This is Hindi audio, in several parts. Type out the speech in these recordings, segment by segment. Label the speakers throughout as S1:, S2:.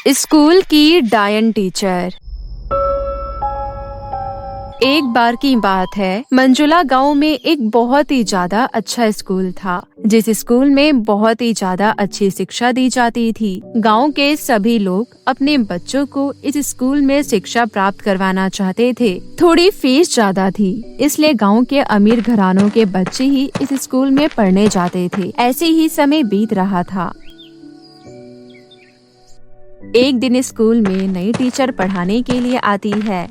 S1: स्कूल की डायन टीचर। एक बार की बात है, मंजुला गांव में एक बहुत ही ज्यादा अच्छा स्कूल था, जिस स्कूल में बहुत ही ज्यादा अच्छी शिक्षा दी जाती थी। गांव के सभी लोग अपने बच्चों को इस स्कूल में शिक्षा प्राप्त करवाना चाहते थे। थोड़ी फीस ज्यादा थी, इसलिए गांव के अमीर घरानों के बच्चे ही इस स्कूल में पढ़ने जाते थे। ऐसे ही समय बीत रहा था। एक दिन स्कूल में नई टीचर पढ़ाने के लिए आती है।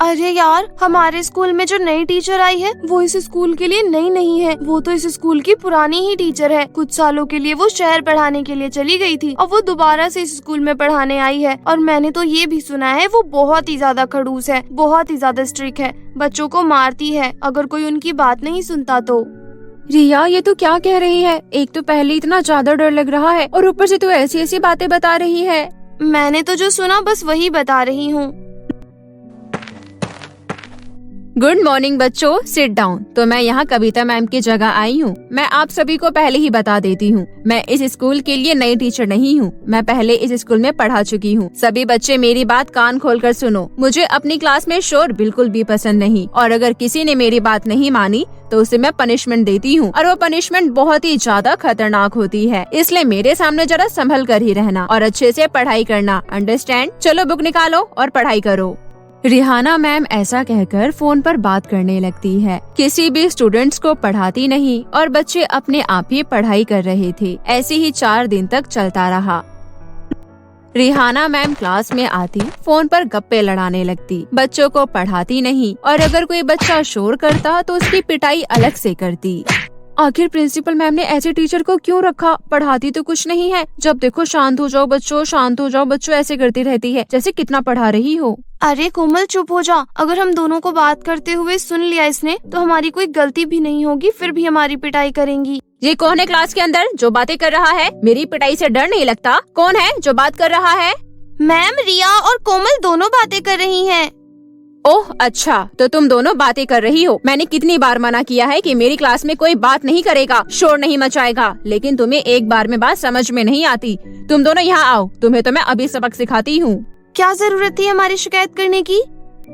S2: अरे यार, हमारे स्कूल में जो नई टीचर आई है वो इस स्कूल के लिए नई नहीं है। वो तो इस स्कूल की पुरानी ही टीचर है। कुछ सालों के लिए वो शहर पढ़ाने के लिए चली गई थी और वो दोबारा से इस स्कूल में पढ़ाने आई है। और मैंने तो ये भी सुना है वो बहुत ही ज्यादा खड़ूस है, बहुत ही ज्यादा स्ट्रिक्ट है, बच्चों को मारती है अगर कोई उनकी बात नहीं सुनता तो।
S1: रिया, ये तू क्या कह रही है? एक तो पहले इतना ज्यादा डर लग रहा है और ऊपर से तू ऐसी ऐसी बातें बता रही है।
S2: मैंने तो जो सुना बस वही बता रही हूँ।
S1: गुड मॉर्निंग बच्चों, सिट डाउन। तो मैं यहाँ कविता मैम की जगह आई हूँ। मैं आप सभी को पहले ही बता देती हूँ, मैं इस स्कूल के लिए नई टीचर नहीं हूँ। मैं पहले इस स्कूल में पढ़ा चुकी हूँ। सभी बच्चे मेरी बात कान खोलकर सुनो। मुझे अपनी क्लास में शोर बिल्कुल भी पसंद नहीं, और अगर किसी ने मेरी बात नहीं मानी तो उसे मैं पनिशमेंट देती हूँ, और वो पनिशमेंट बहुत ही ज्यादा खतरनाक होती है। इसलिए मेरे सामने जरा संभल कर ही रहना और अच्छे से पढ़ाई करना, अंडरस्टैंड? चलो बुक निकालो और पढ़ाई करो। रिहाना मैम ऐसा कहकर फोन पर बात करने लगती है। किसी भी स्टूडेंट्स को पढ़ाती नहीं और बच्चे अपने आप ही पढ़ाई कर रहे थे। ऐसे ही 4 दिन तक चलता रहा। रिहाना मैम क्लास में आती, फोन पर गप्पे लड़ाने लगती, बच्चों को पढ़ाती नहीं, और अगर कोई बच्चा शोर करता तो उसकी पिटाई अलग से करती। आखिर प्रिंसिपल मैम ने ऐसे टीचर को क्यों रखा? पढ़ाती तो कुछ नहीं है, जब देखो शांत हो जाओ बच्चों, शांत हो जाओ बच्चों ऐसे करती रहती है जैसे कितना पढ़ा रही हो।
S2: अरे कोमल, चुप हो जा। अगर हम दोनों को बात करते हुए सुन लिया इसने तो हमारी कोई गलती भी नहीं होगी, फिर भी हमारी पिटाई करेंगी।
S1: ये कौन है क्लास के अंदर जो बातें कर रहा है? मेरी पिटाई से डर नहीं लगता? कौन है जो बात कर रहा है?
S2: मैम, रिया और कोमल दोनों बातें कर रही हैं।
S1: ओह अच्छा, तो तुम दोनों बातें कर रही हो। मैंने कितनी बार मना किया है कि मेरी क्लास में कोई बात नहीं करेगा, शोर नहीं मचाएगा, लेकिन तुम्हें एक बार में बात समझ में नहीं आती। तुम दोनों यहाँ आओ, तुम्हें तो मैं अभी सबक सिखाती हूँ।
S2: क्या जरूरत थी हमारी शिकायत करने की?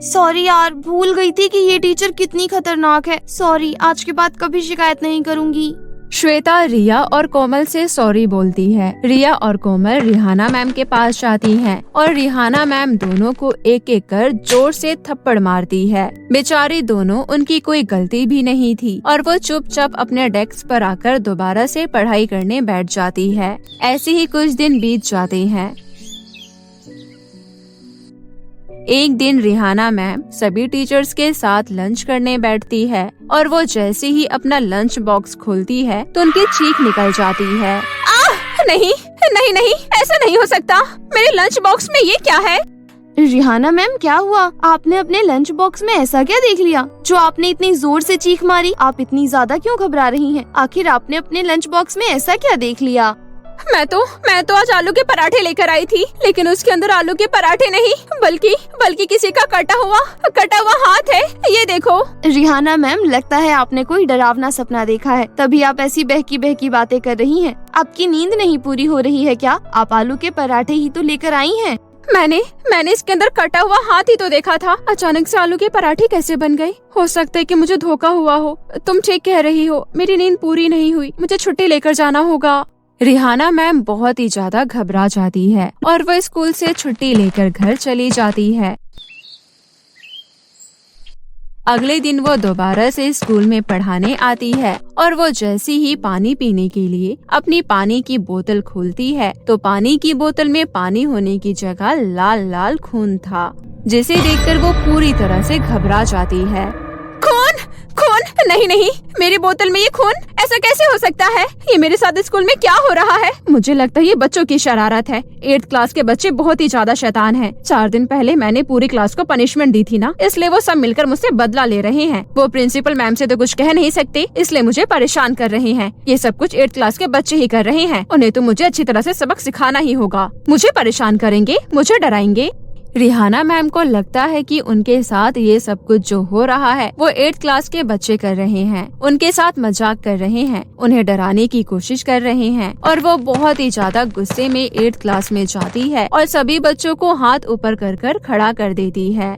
S2: सॉरी यार, भूल गई थी कि ये टीचर कितनी खतरनाक है। सॉरी, आज के बाद कभी शिकायत नहीं करूँगी।
S1: श्वेता रिया और कोमल से सॉरी बोलती है। रिया और कोमल रिहाना मैम के पास जाती हैं और रिहाना मैम दोनों को एक एक कर जोर से थप्पड़ मारती है। बेचारी दोनों, उनकी कोई गलती भी नहीं थी और वो चुपचाप अपने डेस्क पर आकर दोबारा से पढ़ाई करने बैठ जाती है। ऐसे ही कुछ दिन बीत जाते हैं। एक दिन रिहाना मैम सभी टीचर्स के साथ लंच करने बैठती है और वो जैसे ही अपना लंच बॉक्स खोलती है तो उनकी चीख निकल जाती है। नहीं नहीं नहीं, ऐसा नहीं हो सकता। मेरे लंच बॉक्स में ये क्या है?
S2: रिहाना मैम, क्या हुआ? आपने अपने लंच बॉक्स में ऐसा क्या देख लिया जो आपने इतनी जोर से चीख मारी? आप इतनी ज्यादा क्यों घबरा रही हैं? आखिर आपने अपने लंच बॉक्स में ऐसा क्या देख लिया?
S1: मैं तो आज आलू के पराठे लेकर आई थी, लेकिन उसके अंदर आलू के पराठे नहीं बल्कि किसी का कटा हुआ हाथ है। ये देखो।
S2: रिहाना मैम, लगता है आपने कोई डरावना सपना देखा है, तभी आप ऐसी बहकी बहकी बातें कर रही हैं। आपकी नींद नहीं पूरी हो रही है क्या? आप आलू के पराठे ही तो लेकर आई हैं।
S1: मैंने इसके अंदर कटा हुआ हाथ ही तो देखा था। अचानक से आलू के पराठे कैसे बन गए? हो सकता है कि मुझे धोखा हुआ हो। तुम ठीक कह रही हो, मेरी नींद पूरी नहीं हुई, मुझे छुट्टी लेकर जाना होगा। रिहाना मैम बहुत ही ज्यादा घबरा जाती है और वह स्कूल से छुट्टी लेकर घर चली जाती है। अगले दिन वो दोबारा से स्कूल में पढ़ाने आती है और वो जैसे ही पानी पीने के लिए अपनी पानी की बोतल खोलती है तो पानी की बोतल में पानी होने की जगह लाल लाल खून था, जिसे देखकर वो पूरी तरह से घबरा जाती है। खून? नहीं, मेरी बोतल में ये खून? ऐसा कैसे हो सकता है? ये मेरे साथ स्कूल में क्या हो रहा है? मुझे लगता है ये बच्चों की शरारत है। 8th क्लास के बच्चे बहुत ही ज्यादा शैतान हैं। 4 दिन पहले मैंने पूरी क्लास को पनिशमेंट दी थी ना, इसलिए वो सब मिलकर मुझसे बदला ले रहे हैं। वो प्रिंसिपल मैम से तो कुछ कह नहीं सकते, इसलिए मुझे परेशान कर रहे हैं। ये सब कुछ 8th क्लास के बच्चे ही कर रहे हैं। उन्हें तो मुझे अच्छी तरह से सबक सिखाना ही होगा। मुझे परेशान करेंगे, मुझे डराएंगे। रिहाना मैम को लगता है कि उनके साथ ये सब कुछ जो हो रहा है वो 8th क्लास के बच्चे कर रहे हैं, उनके साथ मजाक कर रहे हैं, उन्हें डराने की कोशिश कर रहे हैं और वो बहुत ही ज्यादा गुस्से में 8th क्लास में जाती है और सभी बच्चों को हाथ ऊपर कर खड़ा कर देती है।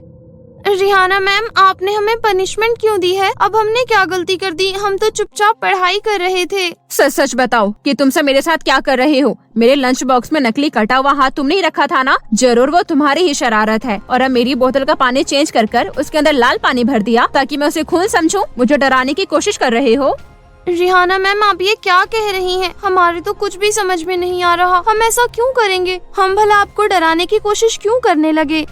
S2: रिहाना मैम, आपने हमें पनिशमेंट क्यों दी है? अब हमने क्या गलती कर दी? हम तो चुपचाप पढ़ाई कर रहे थे।
S1: सच सच बताओ कि तुम सब मेरे साथ क्या कर रहे हो? मेरे लंच बॉक्स में नकली कटा हुआ हाथ तुमने ही रखा था ना? जरूर वो तुम्हारी ही शरारत है। और अब मेरी बोतल का पानी चेंज कर उसके अंदर लाल पानी भर दिया ताकि मैं उसे खून समझूं। मुझे डराने की कोशिश कर रहे हो।
S2: रिहाना मैम, आप ये क्या कह रही हैं? हमारे तो कुछ भी समझ में नहीं आ रहा। हम ऐसा क्यों करेंगे? हम भला आपको डराने की कोशिश क्यों करने लगे?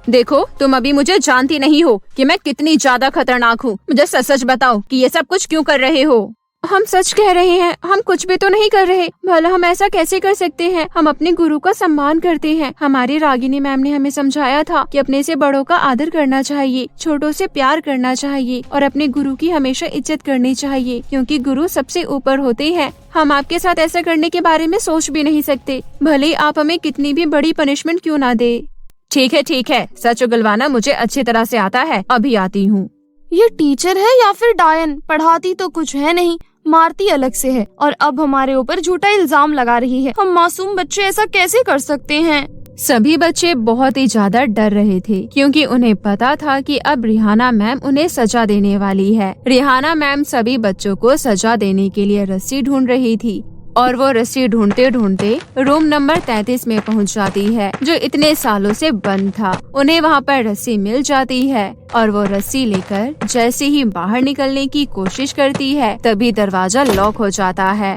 S1: देखो, तुम अभी मुझे जानती नहीं हो कि मैं कितनी ज्यादा खतरनाक हूँ। मुझे सच सच बताओ कि ये सब कुछ क्यों कर रहे हो? हम सच कह रहे हैं, हम कुछ भी तो नहीं कर रहे। भला हम ऐसा कैसे कर सकते हैं? हम अपने गुरु का सम्मान करते हैं। हमारी रागिनी मैम ने हमें समझाया था कि अपने से बड़ों का आदर करना चाहिए, छोटों से प्यार करना चाहिए और अपने गुरु की हमेशा इज्जत करनी चाहिए, क्योंकि गुरु सबसे ऊपर होते हैं। हम आपके साथ ऐसा करने के बारे में सोच भी नहीं सकते, भले आप हमें कितनी भी बड़ी पनिशमेंट क्यों ना दे। ठीक है, सच उगलवाना मुझे अच्छी तरह से आता है। अभी आती हूँ।
S2: ये टीचर है या फिर डायन? पढ़ाती तो कुछ है नहीं, मारती अलग से है और अब हमारे ऊपर झूठा इल्जाम लगा रही है। हम मासूम बच्चे ऐसा कैसे कर सकते हैं?
S1: सभी बच्चे बहुत ही ज्यादा डर रहे थे, क्योंकि उन्हें पता था कि अब रिहाना मैम उन्हें सजा देने वाली है। रिहाना मैम सभी बच्चों को सजा देने के लिए रस्सी ढूंढ रही थी और वो रस्सी ढूंढते ढूंढते रूम नंबर 33 में पहुंच जाती है, जो इतने सालों से बंद था। उन्हें वहां पर रस्सी मिल जाती है और वो रस्सी लेकर जैसे ही बाहर निकलने की कोशिश करती है, तभी दरवाजा लॉक हो जाता है।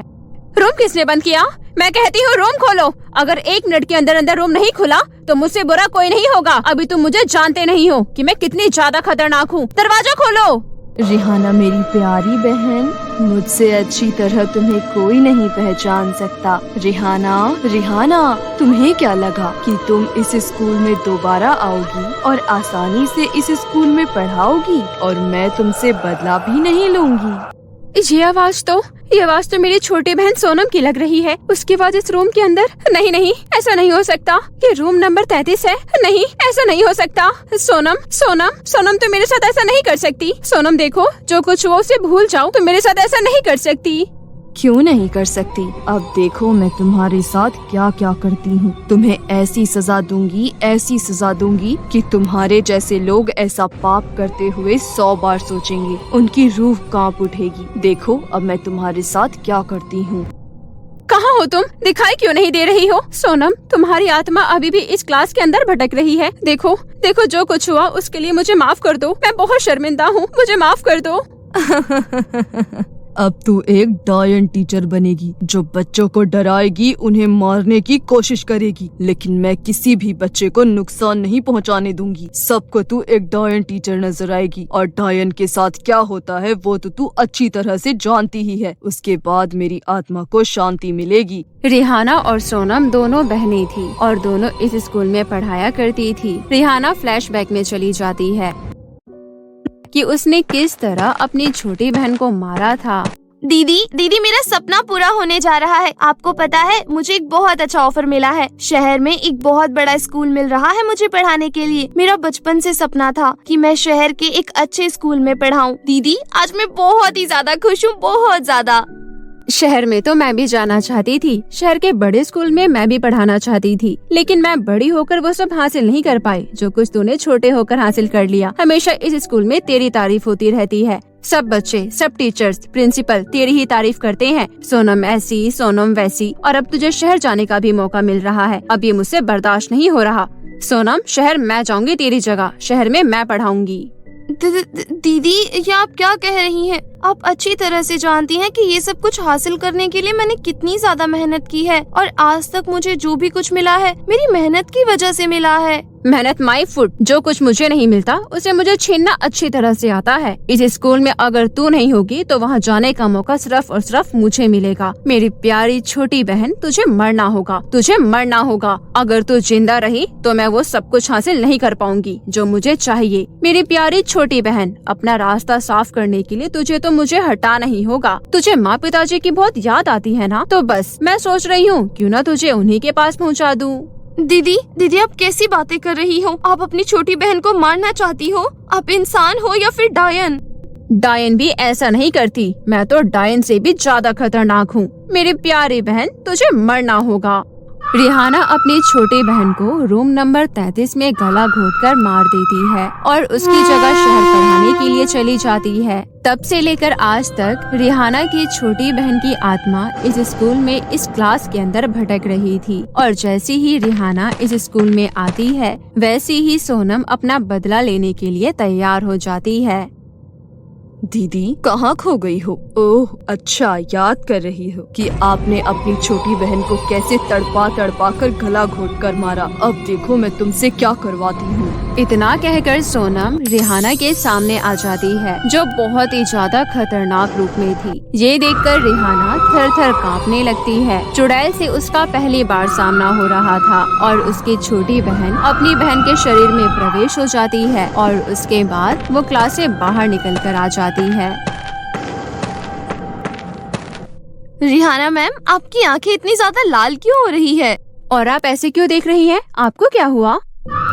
S1: रूम किसने बंद किया? मैं कहती हूँ रूम खोलो। अगर 1 मिनट के अंदर अंदर रूम नहीं खुला तो मुझसे बुरा कोई नहीं होगा। अभी तुम मुझे जानते नहीं हो कि मैं कितनी ज्यादा खतरनाक हूँ। दरवाजा खोलो।
S2: रिहाना मेरी प्यारी बहन, मुझसे अच्छी तरह तुम्हें कोई नहीं पहचान सकता। रिहाना, तुम्हें क्या लगा कि तुम इस स्कूल में दोबारा आओगी और आसानी से इस स्कूल में पढ़ाओगी और मैं तुमसे बदला भी नहीं लूंगी?
S1: ये आवाज तो मेरी छोटी बहन सोनम की लग रही है। उसके बाद इस रूम के अंदर नहीं, ऐसा नहीं हो सकता। ये रूम नंबर 33 है। नहीं, ऐसा नहीं हो सकता। सोनम तो मेरे साथ ऐसा नहीं कर सकती। सोनम देखो, जो कुछ हुआ उसे भूल जाओ। तुम मेरे साथ ऐसा नहीं कर सकती।
S2: क्यों नहीं कर सकती? अब देखो मैं तुम्हारे साथ क्या क्या करती हूँ। तुम्हें ऐसी सजा दूंगी कि तुम्हारे जैसे लोग ऐसा पाप करते हुए 100 बार सोचेंगे, उनकी रूह कांप उठेगी। देखो अब मैं तुम्हारे साथ क्या करती हूँ।
S1: कहाँ हो तुम? दिखाई क्यों नहीं दे रही हो? सोनम, तुम्हारी आत्मा अभी भी इस क्लास के अंदर भटक रही है। देखो जो कुछ हुआ उसके लिए मुझे माफ कर दो। मैं बहुत शर्मिंदा हूँ, मुझे माफ कर दो।
S2: अब तू एक डायन टीचर बनेगी जो बच्चों को डराएगी, उन्हें मारने की कोशिश करेगी, लेकिन मैं किसी भी बच्चे को नुकसान नहीं पहुंचाने दूंगी। सबको तू एक डायन टीचर नजर आएगी और डायन के साथ क्या होता है वो तो तू अच्छी तरह से जानती ही है। उसके बाद मेरी आत्मा को शांति मिलेगी।
S1: रिहाना और सोनम दोनों बहनें थी और दोनों इस स्कूल में पढ़ाया करती थी। रिहाना फ्लैशबैक में चली जाती है कि उसने किस तरह अपनी छोटी बहन को मारा था।
S2: दीदी, मेरा सपना पूरा होने जा रहा है। आपको पता है, मुझे एक बहुत अच्छा ऑफर मिला है। शहर में एक बहुत बड़ा स्कूल मिल रहा है मुझे पढ़ाने के लिए। मेरा बचपन से सपना था कि मैं शहर के एक अच्छे स्कूल में पढ़ाऊं। दीदी, आज मैं बहुत ही ज्यादा खुश हूँ, बहुत ज्यादा।
S1: शहर में तो मैं भी जाना चाहती थी। शहर के बड़े स्कूल में मैं भी पढ़ाना चाहती थी, लेकिन मैं बड़ी होकर वो सब हासिल नहीं कर पाई जो कुछ तूने छोटे होकर हासिल कर लिया। हमेशा इस स्कूल में तेरी तारीफ होती रहती है। सब बच्चे, सब टीचर्स, प्रिंसिपल तेरी ही तारीफ करते हैं। सोनम ऐसी, सोनम वैसी। और अब तुझे शहर जाने का भी मौका मिल रहा है। अब ये मुझसे बर्दाश्त नहीं हो रहा। सोनम, शहर मैं जाऊंगी तेरी जगह। शहर में मैं पढ़ाऊंगी।
S2: दीदी, ये आप क्या कह रही हैं? आप अच्छी तरह से जानती हैं कि ये सब कुछ हासिल करने के लिए मैंने कितनी ज्यादा मेहनत की है और आज तक मुझे जो भी कुछ मिला है मेरी मेहनत की वजह से मिला है।
S1: मेहनत माई फुट। जो कुछ मुझे नहीं मिलता उसे मुझे छीनना अच्छी तरह से आता है। इस स्कूल में अगर तू नहीं होगी तो वहाँ जाने का मौका सिर्फ और सिर्फ मुझे मिलेगा। मेरी प्यारी छोटी बहन, तुझे मरना होगा। अगर तू जिंदा रही तो मैं वो सब कुछ हासिल नहीं कर पाऊंगी जो मुझे चाहिए। मेरी प्यारी छोटी बहन, अपना रास्ता साफ करने के लिए तुझे तो मुझे हटा नहीं होगा। तुझे माँ पिताजी की बहुत याद आती है ना? तो बस मैं सोच रही हूँ क्यों ना तुझे उन्हीं के पास पहुँचा दूँ।
S2: दीदी दीदी आप कैसी बातें कर रही हो? आप अपनी छोटी बहन को मारना चाहती हो? आप इंसान हो या फिर डायन?
S1: डायन भी ऐसा नहीं करती। मैं तो डायन से भी ज्यादा खतरनाक हूँ। मेरी प्यारी बहन, तुझे मरना होगा। रिहाना अपनी छोटी बहन को रूम नंबर 33 में गला घोटकर मार देती है और उसकी जगह शहर पढ़ाने के लिए चली जाती है। तब से लेकर आज तक रिहाना की छोटी बहन की आत्मा इस स्कूल में इस क्लास के अंदर भटक रही थी और जैसे ही रिहाना इस स्कूल में आती है वैसे ही सोनम अपना बदला लेने के लिए तैयार हो जाती है।
S2: दीदी कहाँ खो गई हो? ओह अच्छा, याद कर रही हो कि आपने अपनी छोटी बहन को कैसे तड़पा तड़पा कर गला घोट कर मारा। अब देखो मैं तुमसे क्या करवाती हूँ।
S1: इतना कहकर सोनम रिहाना के सामने आ जाती है जो बहुत ही ज्यादा खतरनाक रूप में थी। ये देखकर रिहाना थर थर कांपने लगती है। चुड़ैल से उसका पहली बार सामना हो रहा था और उसकी छोटी बहन अपनी बहन के शरीर में प्रवेश हो जाती है और उसके बाद वो क्लास से बाहर निकल कर आ जाती है।
S2: रिहाना मैम, आपकी आंखें इतनी ज्यादा लाल क्यों हो रही है?
S1: और आप ऐसे क्यों देख रही हैं? आपको क्या हुआ?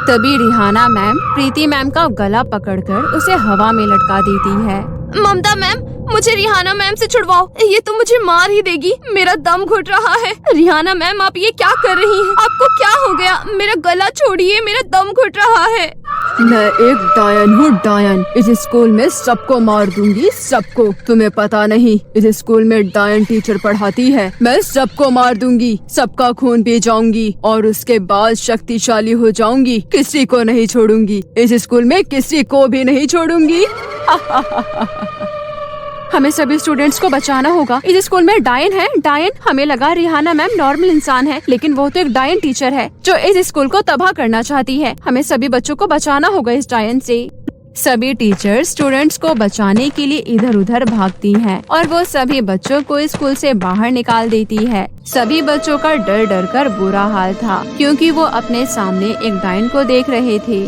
S1: तभी रिहाना मैम प्रीति मैम का गला पकड़कर उसे हवा में लटका देती है।
S2: ममता मैम, मुझे रिहाना मैम से छुड़वाओ, ये तो मुझे मार ही देगी। मेरा दम घुट रहा है। रिहाना मैम, आप ये क्या कर रही हैं? आपको क्या हो गया? मेरा गला छोड़िए, मेरा दम घुट रहा है।
S1: मैं एक डायन हूँ, डायन। इस स्कूल में सबको मार दूंगी, सबको। तुम्हें पता नहीं, इस स्कूल में डायन टीचर पढ़ाती है। मैं सबको मार दूंगी, सबका खून पी जाऊंगी और उसके बाद शक्तिशाली हो जाऊंगी। किसी को नहीं छोड़ूंगी, इस स्कूल में किसी को भी नहीं छोड़ूंगी। हमें सभी स्टूडेंट्स को बचाना होगा। इस स्कूल में डायन है, डायन। हमें लगा रिहाना मैम नॉर्मल इंसान है, लेकिन वो तो एक डायन टीचर है जो इस स्कूल को तबाह करना चाहती है। हमें सभी बच्चों को बचाना होगा इस डायन से। सभी टीचर स्टूडेंट्स को बचाने के लिए इधर उधर भागती हैं और वो सभी बच्चों को स्कूल से बाहर निकाल देती है। सभी बच्चों का डर डर कर बुरा हाल था क्योंकि वो अपने सामने एक डायन को देख रहे थे।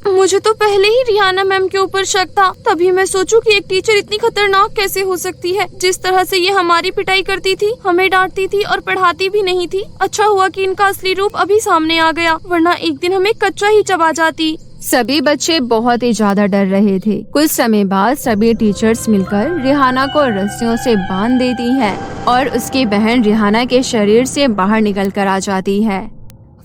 S2: मुझे तो पहले ही रिहाना मैम के ऊपर शक था। तभी मैं सोचूं कि एक टीचर इतनी खतरनाक कैसे हो सकती है। जिस तरह से ये हमारी पिटाई करती थी, हमें डांटती थी और पढ़ाती भी नहीं थी। अच्छा हुआ कि इनका असली रूप अभी सामने आ गया, वरना एक दिन हमें कच्चा ही चबा जाती।
S1: सभी बच्चे बहुत ही ज्यादा डर रहे थे। कुछ समय बाद सभी टीचर्स मिलकर रिहाना को रस्सियों से बांध देती है और उसकी बहन रिहाना के शरीर से बाहर निकल कर आ जाती है।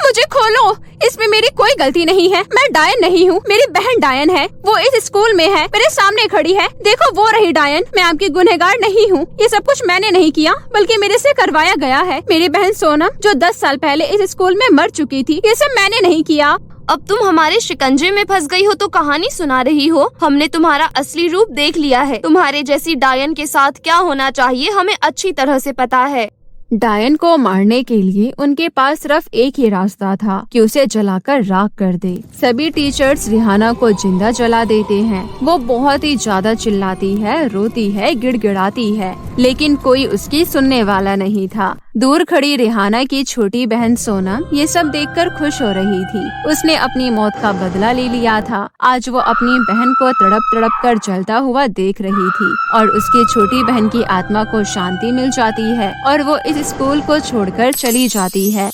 S1: मुझे खोलो, इसमें मेरी कोई गलती नहीं है। मैं डायन नहीं हूँ, मेरी बहन डायन है। वो इस स्कूल में है, मेरे सामने खड़ी है। देखो वो रही डायन। मैं आपकी गुनहगार नहीं हूँ। ये सब कुछ मैंने नहीं किया, बल्कि मेरे से करवाया गया है। मेरी बहन सोनम जो 10 साल पहले इस स्कूल में मर चुकी थी, ये सब मैंने नहीं किया।
S2: अब तुम हमारे शिकंजे में फंस गई हो तो कहानी सुना रही हो। हमने तुम्हारा असली रूप देख लिया है। तुम्हारे जैसी डायन के साथ क्या होना चाहिए हमें अच्छी तरह से पता है।
S1: डायन को मारने के लिए उनके पास सिर्फ एक ही रास्ता था कि उसे जलाकर राख कर दे। सभी टीचर्स रिहाना को जिंदा जला देते हैं। वो बहुत ही ज्यादा चिल्लाती है, रोती है, गिड़गिड़ाती है, लेकिन कोई उसकी सुनने वाला नहीं था। दूर खड़ी रिहाना की छोटी बहन सोनम ये सब देखकर खुश हो रही थी। उसने अपनी मौत का बदला ले लिया था। आज वो अपनी बहन को तड़प तड़प कर जलता हुआ देख रही थी और उसकी छोटी बहन की आत्मा को शांति मिल जाती है और वो इस स्कूल को छोड़कर चली जाती है।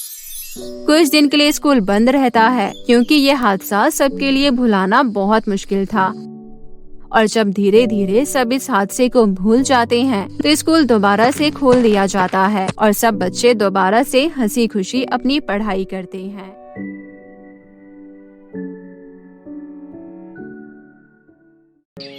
S1: कुछ दिन के लिए स्कूल बंद रहता है क्योंकि ये हादसा सबके लिए भुलाना बहुत मुश्किल था। और जब धीरे धीरे सब इस हादसे को भूल जाते हैं तो स्कूल दोबारा से खोल दिया जाता है और सब बच्चे दोबारा से हंसी खुशी अपनी पढ़ाई करते हैं।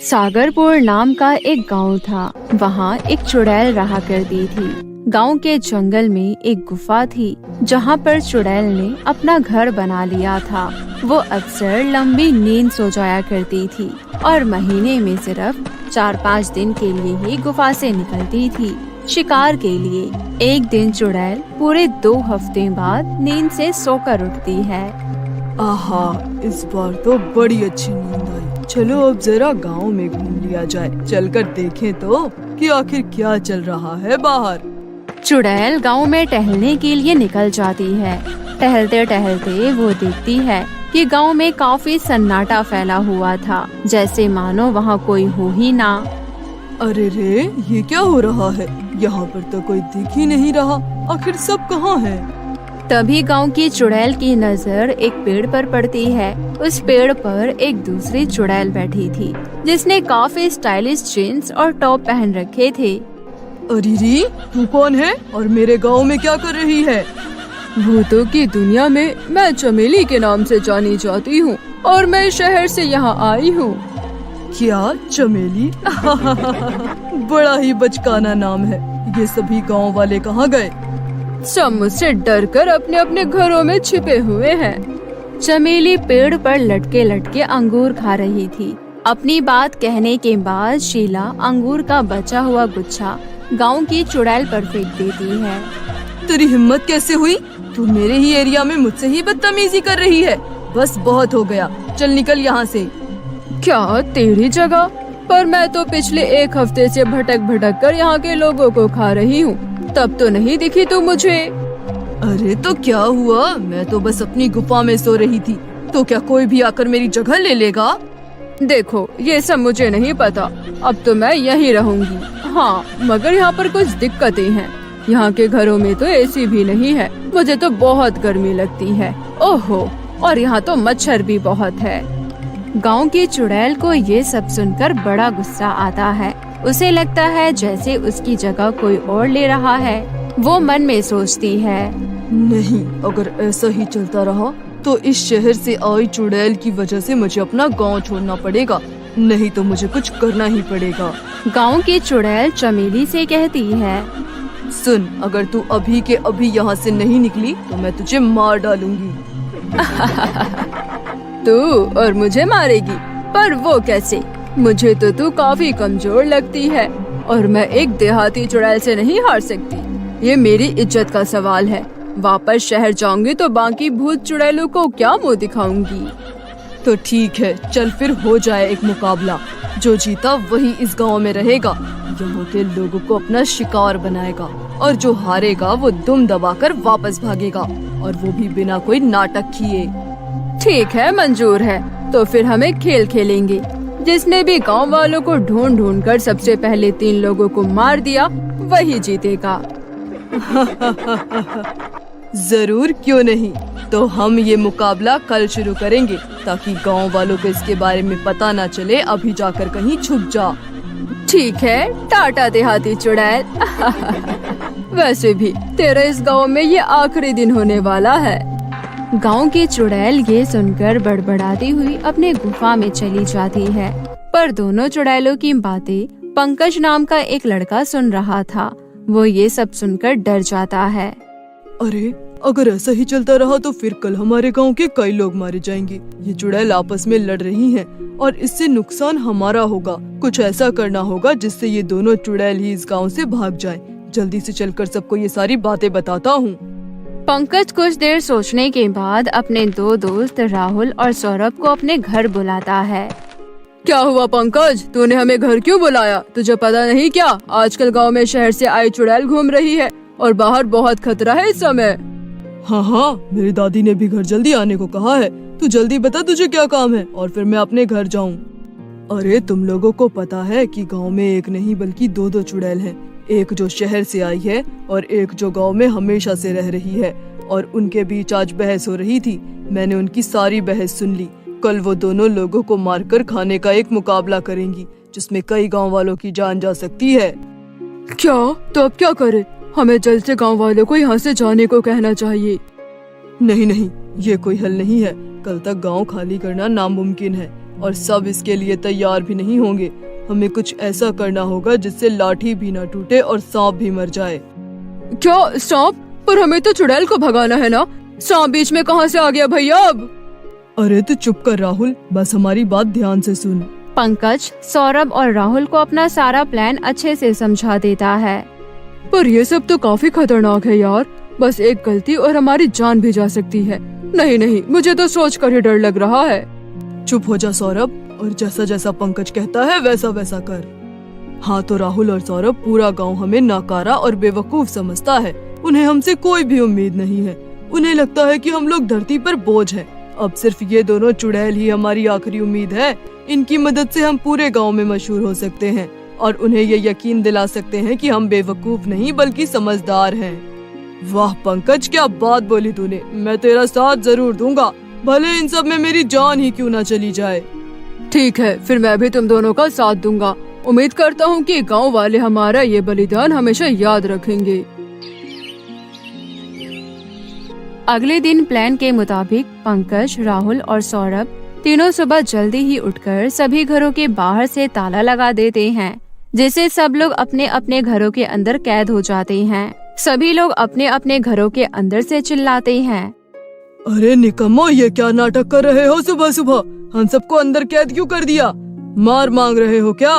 S1: सागरपुर नाम का एक गांव था। वहाँ एक चुड़ैल रहा करती थी। गांव के जंगल में एक गुफा थी जहाँ पर चुड़ैल ने अपना घर बना लिया था। वो अक्सर लंबी नींद सो जाया करती थी और महीने में सिर्फ 4-5 दिन के लिए ही गुफा से निकलती थी शिकार के लिए। एक दिन चुड़ैल पूरे 2 हफ्ते बाद नींद से सोकर उठती है।
S3: आहा, इस बार तो बड़ी अच्छी नींद आई। चलो अब जरा गांव में घूम लिया जाए। चलकर देखें तो कि आखिर क्या चल रहा है बाहर।
S1: चुड़ैल गांव में टहलने के लिए निकल जाती है। टहलते टहलते वो देखती है कि गांव में काफी सन्नाटा फैला हुआ था, जैसे मानो वहाँ कोई हो ही ना।
S3: अरे रे, ये क्या हो रहा है? यहाँ पर तो कोई दिख ही नहीं रहा। आखिर सब कहाँ है?
S1: तभी गांव की चुड़ैल की नजर एक पेड़ पर पड़ती है। उस पेड़ पर एक दूसरी चुड़ैल बैठी थी जिसने काफी स्टाइलिश जीन्स और टॉप पहन रखे थे।
S3: अरे री, तू कौन है और मेरे गांव में क्या कर रही है? भूतों की दुनिया में मैं चमेली के नाम से जानी जाती हूँ और मैं शहर से यहाँ आई हूँ। क्या चमेली? बड़ा ही बचकाना नाम है। ये सभी गांव वाले कहाँ गए? सब मुझसे डर कर अपने अपने घरों में छिपे हुए हैं।
S1: चमेली पेड़ पर लटके लटके अंगूर खा रही थी। अपनी बात कहने के बाद शीला अंगूर का बचा हुआ गुच्छा गांव की चुड़ैल पर फेंक देती है।
S3: तेरी हिम्मत कैसे हुई? तू मेरे ही एरिया में मुझसे ही बदतमीजी कर रही है। बस बहुत हो गया, चल निकल यहाँ से। क्या तेरी जगह? पर मैं तो पिछले 1 हफ्ते से भटक भटक कर यहाँ के लोगों को खा रही हूँ। तब तो नहीं दिखी तू मुझे। अरे तो क्या हुआ? मैं तो बस अपनी गुफा में सो रही थी, तो क्या कोई भी आकर मेरी जगह ले लेगा? देखो, ये सब मुझे नहीं पता। अब तो मैं यहीं रहूंगी। हाँ, मगर यहाँ पर कुछ दिक्कतें हैं। यहाँ के घरों में तो एसी भी नहीं है। मुझे तो बहुत गर्मी लगती है। ओहो, और यहाँ तो मच्छर भी बहुत है। गांव की चुड़ैल को ये सब सुनकर बड़ा गुस्सा आता है। उसे लगता है जैसे उसकी जगह कोई और ले रहा है। वो मन में सोचती है, नहीं, अगर ऐसा ही चलता रहा तो इस शहर से आई चुड़ैल की वजह से मुझे अपना गांव छोड़ना पड़ेगा। नहीं तो मुझे कुछ करना ही पड़ेगा।
S1: गांव की चुड़ैल चमेली से कहती है,
S3: सुन, अगर तू अभी के अभी यहाँ से नहीं निकली तो मैं तुझे मार डालूंगी। तू और मुझे मारेगी? पर वो कैसे? मुझे तो तू काफी कमजोर लगती है और मैं एक देहाती चुड़ैल से नहीं हार सकती। ये मेरी इज्जत का सवाल है। वापस शहर जाऊंगी तो बाकी भूत चुड़ैलों को क्या मुंह दिखाऊंगी। तो ठीक है, चल फिर हो जाए एक मुकाबला। जो जीता वही इस गांव में रहेगा। यहाँ के लोगों को अपना शिकार बनाएगा और जो हारेगा वो दुम दबाकर वापस भागेगा, और वो भी बिना कोई नाटक किए। ठीक है, मंजूर है। तो फिर हमें खेल खेलेंगे। जिसने भी गांव वालों को ढूंढ ढूंढ कर सबसे पहले 3 लोगों को मार दिया वही जीतेगा। जरूर, क्यों नहीं। तो हम ये मुकाबला कल शुरू करेंगे ताकि गांव वालों को इसके बारे में पता न चले। अभी जाकर कहीं छुप जा। ठीक है, टाटा देहाती चुड़ैल। वैसे भी तेरा इस गांव में ये आखिरी दिन होने वाला है।
S1: गांव की चुड़ैल ये सुनकर बड़बड़ाती हुई अपने गुफा में चली जाती है। पर दोनों चुड़ैलों की बातें पंकज नाम का एक लड़का सुन रहा था। वो ये सब सुनकर डर जाता है।
S3: अरे, अगर ऐसा ही चलता रहा तो फिर कल हमारे गांव के कई लोग मारे जाएंगे। ये चुड़ैल आपस में लड़ रही हैं और इससे नुकसान हमारा होगा। कुछ ऐसा करना होगा जिससे ये दोनों चुड़ैल ही इस गांव से भाग जाएं। जल्दी से चलकर सबको ये सारी बातें बताता हूँ।
S1: पंकज कुछ देर सोचने के बाद अपने 2 दोस्त राहुल और सौरभ को अपने घर बुलाता है।
S3: क्या हुआ पंकज, तूने हमें घर क्यों बुलाया? तुझे पता नहीं क्या, आजकल गांव में शहर से आई चुड़ैल घूम रही है और बाहर बहुत खतरा है इस समय। हाँ, मेरी दादी ने भी घर जल्दी आने को कहा है। तू जल्दी बता तुझे क्या काम है और फिर मैं अपने घर जाऊँ। अरे, तुम लोगों को पता है कि गांव में एक नहीं बल्कि 2 चुड़ैल हैं। एक जो शहर से आई है और एक जो गांव में हमेशा से रह रही है, और उनके बीच आज बहस हो रही थी। मैंने उनकी सारी बहस सुन ली। कल वो दोनों लोगों को मारकर खाने का एक मुकाबला करेंगी जिसमें कई गांव वालों की जान जा सकती है। क्या? तो अब क्या करें? हमें जल्द से गांव वालों को यहाँ से जाने को कहना चाहिए। नहीं, ये कोई हल नहीं है। कल तक गांव खाली करना नामुमकिन है और सब इसके लिए तैयार भी नहीं होंगे। हमें कुछ ऐसा करना होगा जिससे लाठी भी न टूटे और सांप भी मर जाए। क्या सांप? पर हमें तो चुड़ैल को भगाना है ना। सांप बीच में कहाँ से आ गया भैया अब? अरे तू चुप कर राहुल, बस हमारी बात ध्यान से सुन।
S1: पंकज सौरभ और राहुल को अपना सारा प्लान अच्छे से समझा देता है।
S3: पर ये सब तो काफी खतरनाक है यार। बस एक गलती और हमारी जान भी जा सकती है। नहीं, मुझे तो सोच कर ही डर लग रहा है। चुप हो जा सौरभ, और जैसा जैसा पंकज कहता है वैसा वैसा कर। हाँ, तो राहुल और सौरभ, पूरा गांव हमें नाकारा और बेवकूफ समझता है। उन्हें हमसे कोई भी उम्मीद नहीं है। उन्हें लगता है कि हम लोग धरती पर बोझ हैं। अब सिर्फ ये दोनों चुड़ैल ही हमारी आखिरी उम्मीद है। इनकी मदद से हम पूरे गांव में मशहूर हो सकते हैं और उन्हें ये यकीन दिला सकते हैं कि हम बेवकूफ नहीं बल्कि समझदार हैं। वाह पंकज, क्या बात बोली तूने। मैं तेरा साथ जरूर दूंगा, भले इन सब में मेरी जान ही क्यों ना चली जाए। ठीक है, फिर मैं भी तुम दोनों का साथ दूंगा। उम्मीद करता हूँ कि गांव वाले हमारा ये बलिदान हमेशा याद रखेंगे।
S1: अगले दिन प्लान के मुताबिक पंकज, राहुल और सौरभ तीनों सुबह जल्दी ही उठकर सभी घरों के बाहर से ताला लगा देते हैं, जिससे सब लोग अपने अपने घरों के अंदर कैद हो जाते हैं। सभी लोग अपने अपने घरों के अंदर से चिल्लाते हैं,
S3: अरे निकम्मो, ये क्या नाटक कर रहे हो सुबह सुबह? हम सबको अंदर कैद क्यों कर दिया? मार मांग रहे हो क्या?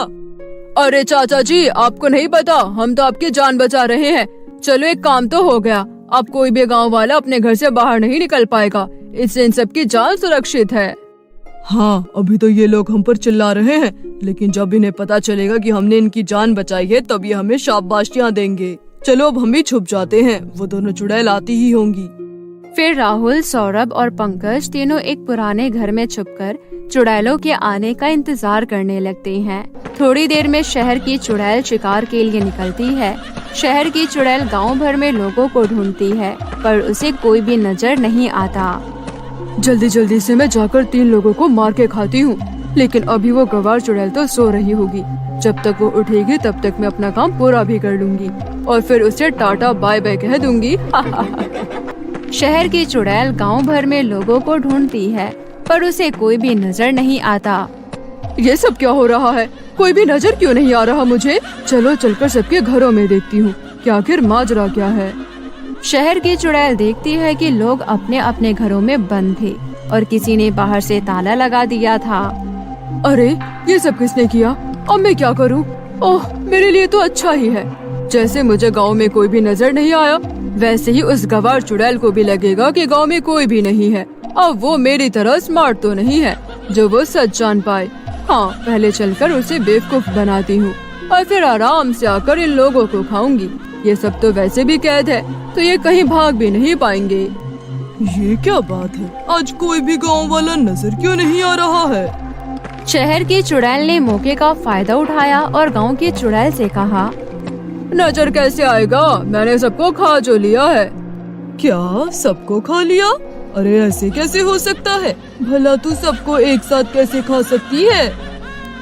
S3: अरे चाचा जी, आपको नहीं पता, हम तो आपकी जान बचा रहे हैं। चलो एक काम तो हो गया, अब कोई भी गांव वाला अपने घर से बाहर नहीं निकल पाएगा, इससे इन सबकी जान सुरक्षित है। हाँ, अभी तो ये लोग हम पर चिल्ला रहे हैं, लेकिन जब इन्हें पता चलेगा कि हमने इनकी जान बचाई है तब ये हमें शाबाशियाँ देंगे। चलो अब हम भी छुप जाते हैं, वो दोनों चुड़ैल आती ही होंगी।
S1: फिर राहुल, सौरभ और पंकज तीनों एक पुराने घर में छुपकर चुड़ैलों के आने का इंतजार करने लगते हैं। थोड़ी देर में शहर की चुड़ैल शिकार के लिए निकलती है। शहर की चुड़ैल गांव भर में लोगों को ढूंढती है, पर उसे कोई भी नजर नहीं आता।
S3: जल्दी जल्दी से मैं जाकर 3 लोगों को मार के खाती हूँ, लेकिन अभी वो गवार चुड़ैल तो सो रही होगी। जब तक वो उठेगी तब तक मैं अपना काम पूरा भी कर लूंगी और फिर उसे टाटा बाय बाय कह दूंगी।
S1: शहर की चुड़ैल गांव भर में लोगों को ढूंढती है, पर उसे कोई भी नजर नहीं आता।
S3: ये सब क्या हो रहा है? कोई भी नजर क्यों नहीं आ रहा मुझे? चलो चलकर सबके घरों में देखती हूँ कि आखिर माजरा क्या है।
S1: शहर की चुड़ैल देखती है कि लोग अपने अपने घरों में बंद थे और किसी ने बाहर से ताला लगा दिया था।
S3: अरे ये सब किसने किया? अब मैं क्या करूँ? ओह, मेरे लिए तो अच्छा ही है। जैसे मुझे गांव में कोई भी नजर नहीं आया, वैसे ही उस गवार चुड़ैल को भी लगेगा कि गांव में कोई भी नहीं है। अब वो मेरी तरह स्मार्ट तो नहीं है जो वो सच जान पाए। हाँ, पहले चलकर उसे बेवकूफ बनाती हूँ और फिर आराम से आकर इन लोगों को खाऊंगी। ये सब तो वैसे भी कैद है, तो ये कहीं भाग भी नहीं पाएंगे। ये क्या बात है? आज कोई भी गांव वाला नजर क्यों नहीं आ रहा है?
S1: शहर की चुड़ैल ने मौके का फायदा उठाया और गांव की चुड़ैल से कहा,
S3: नजर कैसे आएगा? मैंने सबको खा जो लिया है। क्या सबको खा लिया? अरे ऐसे कैसे हो सकता है? भला तू सबको एक साथ कैसे खा सकती है?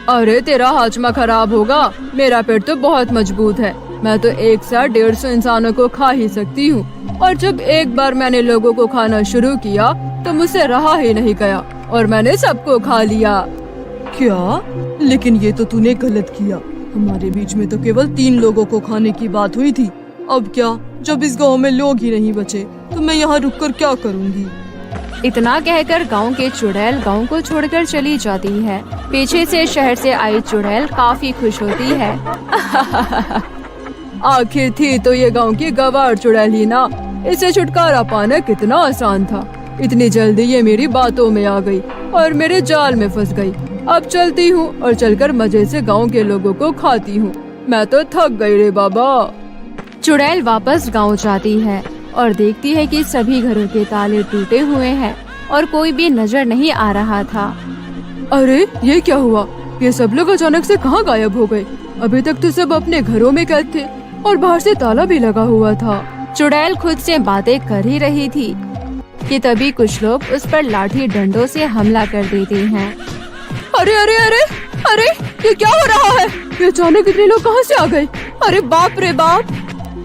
S3: अरे तेरा हाजमा खराब होगा, मेरा पेट तो बहुत मजबूत है। मैं तो एक साथ 150 इंसानों को खा ही सकती हूँ। और जब एक बार मैंने लोगों को खाना शुरू किया तो मुझसे रहा ही नहीं गया और मैंने सबको खा लिया। क्या? लेकिन ये तो तूने गलत किया। हमारे बीच में तो केवल 3 लोगों को खाने की बात हुई थी। अब क्या, जब इस गांव में लोग ही नहीं बचे तो मैं यहाँ रुककर क्या करूँगी?
S1: इतना कहकर गांव के चुड़ैल गांव को छोड़कर चली जाती है। पीछे से शहर से आई चुड़ैल काफी खुश होती है।
S3: आखिर थी तो ये गांव की गवार चुड़ैल ही ना। इसे छुटकारा पाना कितना आसान था। इतनी जल्दी ये मेरी बातों में आ गई और मेरे जाल में फंस गई। अब चलती हूँ और चलकर मजे से गांव के लोगों को खाती हूँ। मैं तो थक गई रे बाबा।
S1: चुड़ैल वापस गांव जाती है और देखती है कि सभी घरों के ताले टूटे हुए हैं और कोई भी नजर नहीं आ रहा था।
S3: अरे ये क्या हुआ? ये सब लोग अचानक से कहाँ गायब हो गए? अभी तक तो सब अपने घरों में कैद थे और बाहर से ताला भी लगा हुआ था।
S1: चुड़ैल खुद से बातें कर ही रही थी कि तभी कुछ लोग उस पर लाठी डंडों से हमला कर देते हैं।
S3: अरे अरे अरे अरे, ये क्या हो रहा है? ये अचानक इतने लोग कहाँ से आ गए? अरे बाप रे बाप!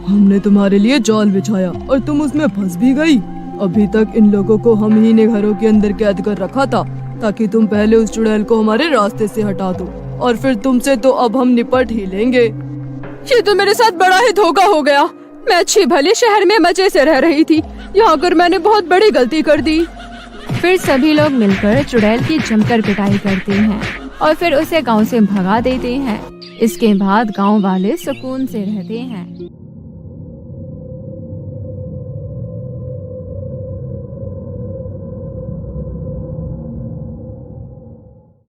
S3: हमने तुम्हारे लिए जाल बिछाया और तुम उसमें फंस भी गई। अभी तक इन लोगों को हम ही ने घरों के अंदर कैद कर रखा था ताकि तुम पहले उस चुड़ैल को हमारे रास्ते से हटा दो और फिर तुमसे तो अब हम निपट ही लेंगे। ये तो मेरे साथ बड़ा ही धोखा हो गया। मैं अच्छी भली शहर में मजे से रह रही थी, यहाँ कर मैंने बहुत बड़ी गलती कर दी।
S1: फिर सभी लोग मिलकर चुड़ैल की जमकर पिटाई करते हैं और फिर उसे गांव से भगा देते हैं। इसके बाद गांव वाले सुकून से रहते हैं।